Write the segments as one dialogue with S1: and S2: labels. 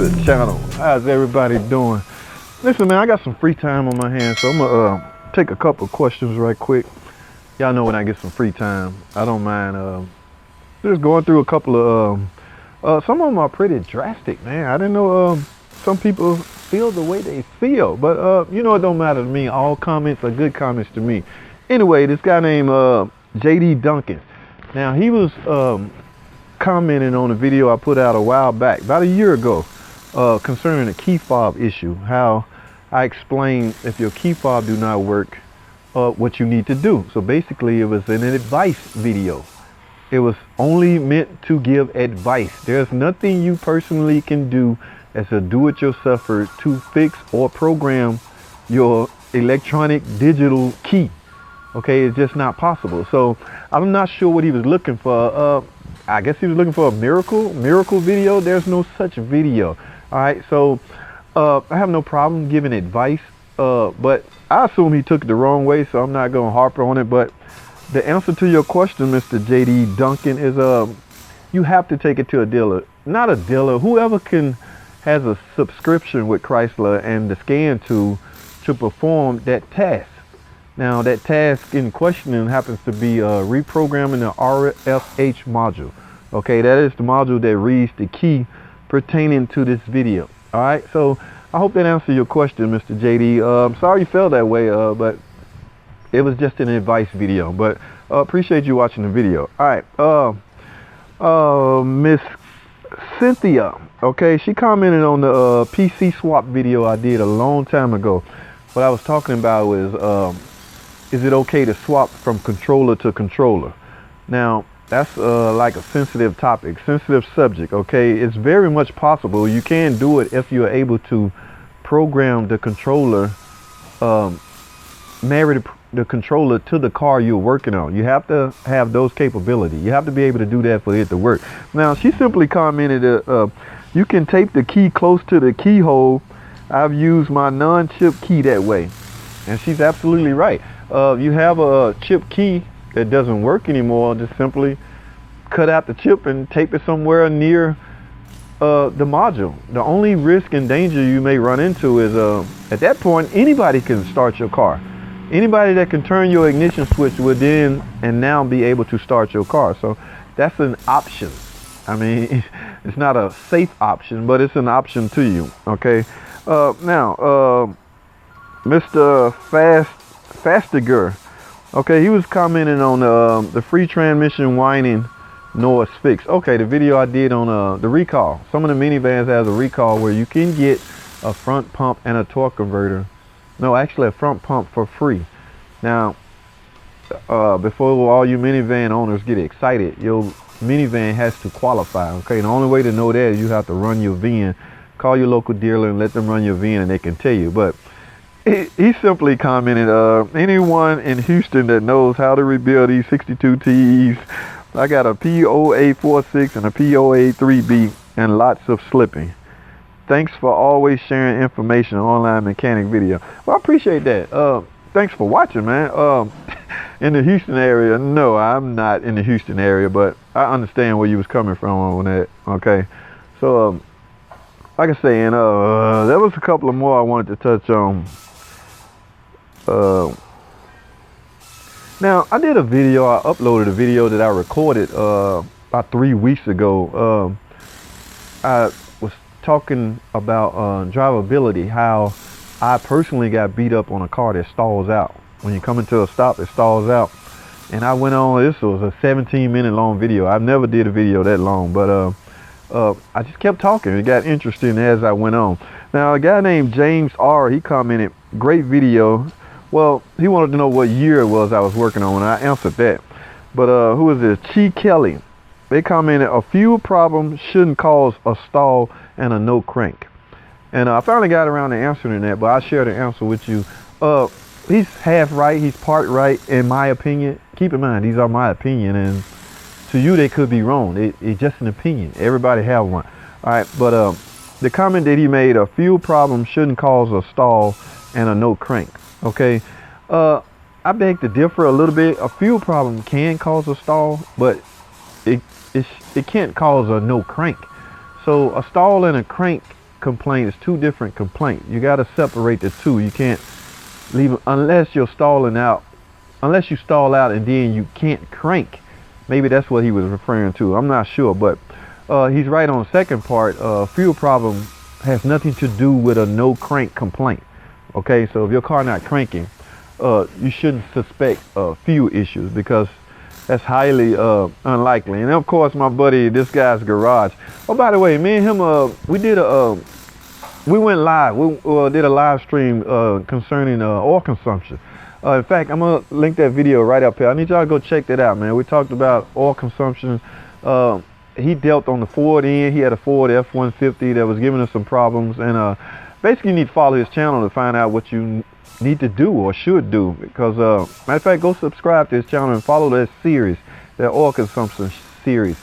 S1: the channel. How's everybody doing? Listen, man, I got some free time on my hands, so I'm gonna take a couple questions right quick. Y'all know when I get some free time, I don't mind just going through a couple of some of them are pretty drastic, man. I didn't know some people feel the way they feel, but you know, it don't matter to me. All comments are good comments to me. Anyway, this guy named JD Duncan. Now, he was commenting on a video I put out a while back, about a year ago, concerning a key fob issue. How I explained if your key fob do not work, what you need to do. So basically, it was an advice video. It was only meant to give advice. There's nothing you personally can do as a do-it-yourselfer to fix or program your electronic digital key. Okay, it's just not possible. So I'm not sure what he was looking for. I guess he was looking for a miracle video. There's no such video. All right, so I have no problem giving advice, but I assume he took it the wrong way, so I'm not gonna harp on it. But the answer to your question, Mr. JD Duncan, is you have to take it to a dealer. Not a dealer, whoever has a subscription with Chrysler and the scan tool to perform that task. Now, that task in questioning happens to be reprogramming the RFH module. Okay, that is the module that reads the key pertaining to this video. All right, so I hope that answers your question, Mr. JD. I'm sorry you felt that way, but it was just an advice video. But appreciate you watching the video. All right, Miss Cynthia. Okay, she commented on the PC swap video I did a long time ago. What I was talking about was, is it okay to swap from controller to controller? Now, that's like a sensitive topic, sensitive subject, okay? It's very much possible. You can do it if you're able to program the controller, marry the controller to the car you're working on. You have to have those capabilities. You have to be able to do that for it to work. Now, she simply commented, you can tape the key close to the keyhole. I've used my non-chip key that way. And she's absolutely right. You have a chip key that doesn't work anymore, just simply cut out the chip and tape it somewhere near the module. The only risk and danger you may run into is at that point, anybody can start your car. Anybody that can turn your ignition switch would then and now be able to start your car. So that's an option. I mean, it's not a safe option, but it's an option to you. Okay. Now, Mr. Fastiger, okay, he was commenting on the free transmission whining noise fix. Okay, the video I did on the recall. Some of the minivans has a recall where you can get a front pump and a torque converter. No, actually a front pump for free. Now, before all you minivan owners get excited, your minivan has to qualify. Okay, the only way to know that is you have to run your VIN. Call your local dealer and let them run your VIN and they can tell you. But he simply commented, anyone in Houston that knows how to rebuild these 62 Ts, I got a POA46 and a POA3B and lots of slipping. Thanks for always sharing information on online mechanic video. Well, I appreciate that. Thanks for watching, man. In the Houston area, no, I'm not in the Houston area, but I understand where you was coming from on that. Okay, so like I say, and there was a couple of more I wanted to touch on. Now, I did a video, I uploaded a video that I recorded about 3 weeks ago. I was talking about drivability, how I personally got beat up on a car that stalls out. When you come into a stop, it stalls out. And I went on, this was a 17-minute long video. I've never did a video that long, but I just kept talking. It got interesting as I went on. Now, a guy named James R., he commented, great video. Well, he wanted to know what year it was I was working on, and I answered that. But who is this? Chi Kelly. They commented, a fuel problem shouldn't cause a stall and a no crank. And I finally got around to answering that, but I'll share the answer with you. He's half right, he's part right, in my opinion. Keep in mind, these are my opinion, and to you, they could be wrong. It's just an opinion. Everybody have one. All right, but the comment that he made, a fuel problem shouldn't cause a stall and a no crank. Okay, I beg to differ a little bit. A fuel problem can cause a stall, but it can't cause a no crank. So a stall and a crank complaint is two different complaints. You got to separate the two. You can't leave them unless you're stalling out. Unless you stall out and then you can't crank. Maybe that's what he was referring to. I'm not sure, but he's right on the second part. Fuel problem has nothing to do with a no crank complaint. Okay, so if your car not cranking, you shouldn't suspect fuel issues, because that's highly unlikely. And of course, my buddy, this guy's garage. Oh, by the way, me and him, we went live. We did a live stream concerning oil consumption. In fact, I'm gonna link that video right up here. I need y'all to go check that out, man. We talked about oil consumption. He dealt on the Ford end. He had a Ford F-150 that was giving us some problems, and basically you need to follow his channel to find out what you need to do or should do. Because matter of fact, go subscribe to his channel and follow that series, that oil consumption series.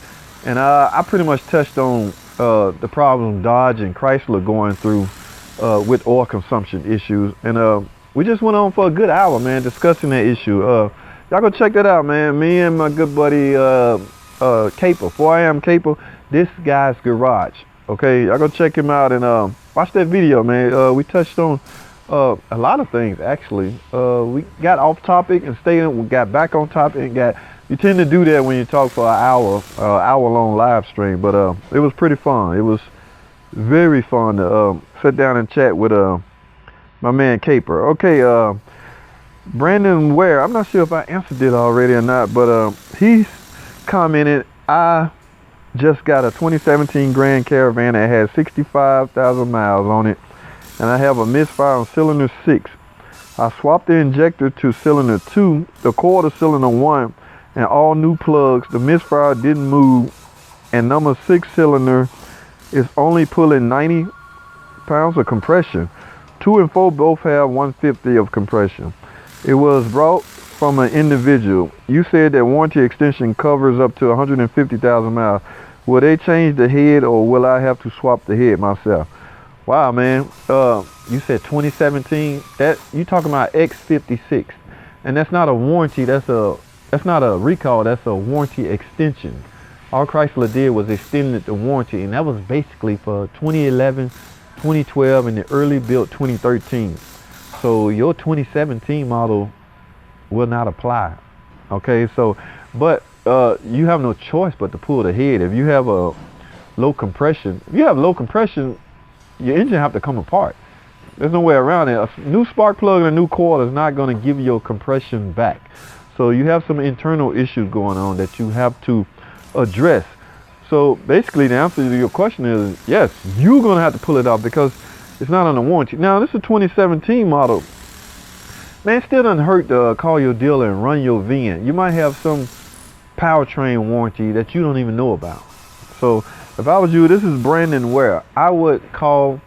S1: And I pretty much touched on the problem Dodge and Chrysler going through with oil consumption issues, and we just went on for a good hour, man, discussing that issue. Y'all go check that out, man. Me and my good buddy Caper, 4am Caper, this guy's garage. Okay, y'all go check him out and watch that video, man. We touched on a lot of things, actually. We got off topic and we got back on topic and you tend to do that when you talk for an hour-long live stream, but it was pretty fun. It was very fun to sit down and chat with my man Caper. Okay, Brandon Ware, I'm not sure if I answered it already or not, but he's commented, I just got a 2017 Grand Caravan that has 65,000 miles on it, and I have a misfire on cylinder 6. I swapped the injector to cylinder 2, the core to cylinder 1, and all new plugs. The misfire didn't move, and number 6 cylinder is only pulling 90 pounds of compression. 2 and 4 both have 150 of compression. It was brought from an individual. You said that warranty extension covers up to 150,000 miles. Will they change the head, or will I have to swap the head myself? Wow, man. You said 2017. That you talking about X56, and that's not a warranty. That's not a recall. That's a warranty extension. All Chrysler did was extended the warranty, and that was basically for 2011. 2012 and the early built 2013. So your 2017 model will not apply. Okay, so but you have no choice but to pull the head. If you have a low compression, your engine have to come apart. There's no way around it. A new spark plug and a new coil is not going to give your compression back. So you have some internal issues going on that you have to address. So basically the answer to your question is yes, you're going to have to pull it off because it's not under warranty. Now this is a 2017 model. Man, it still doesn't hurt to call your dealer and run your VIN. You might have some powertrain warranty that you don't even know about. So if I was you, this is Brandon Ware. I would call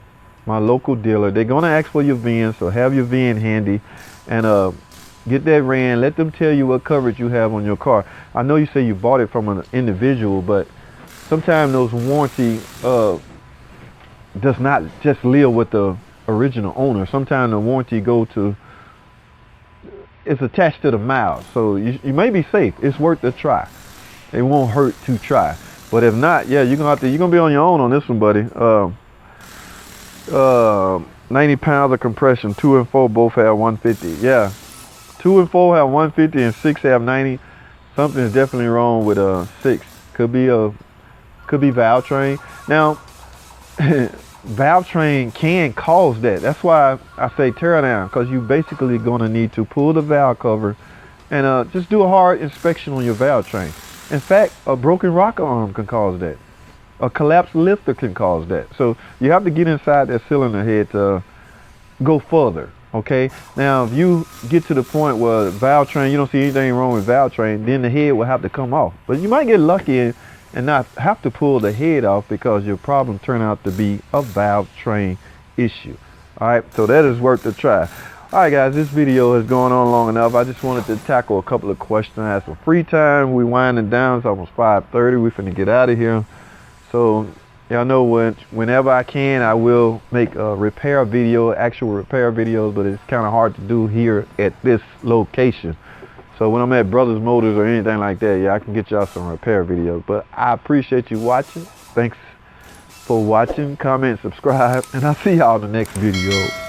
S1: my local dealer. They're going to ask for your VIN, so have your VIN handy and get that ran. Let them tell you what coverage you have on your car. I know you say you bought it from an individual, but sometimes those warranty does not just live with the original owner. Sometimes the warranty it's attached to the miles. So you may be safe. It's worth a try. It won't hurt to try. But if not, yeah, you're gonna be on your own on this one, buddy. 90 pounds of compression. 2 and 4 both have 150. Yeah, 2 and 4 have 150 and 6 have 90. Something is definitely wrong with 6. Could be valve train. Now, valve train can cause that. That's why I say tear down, because you basically gonna need to pull the valve cover and just do a hard inspection on your valve train. In fact, a broken rocker arm can cause that. A collapsed lifter can cause that. So you have to get inside that cylinder head to go further. Okay. Now, if you get to the point where valve train, you don't see anything wrong with valve train, then the head will have to come off. But you might get lucky and not have to pull the head off because your problem turned out to be a valve train issue. All right, so that is worth a try. All right, guys, this video has gone on long enough. I just wanted to tackle a couple of questions. I had some free time. We winding down. It's almost 5:30. We finna get out of here. So y'all know whenever I can, I will make a repair video, actual repair videos, but it's kind of hard to do here at this location. So when I'm at Brothers Motors or anything like that, yeah, I can get y'all some repair videos. But I appreciate you watching. Thanks for watching, comment, subscribe, and I'll see y'all in the next video.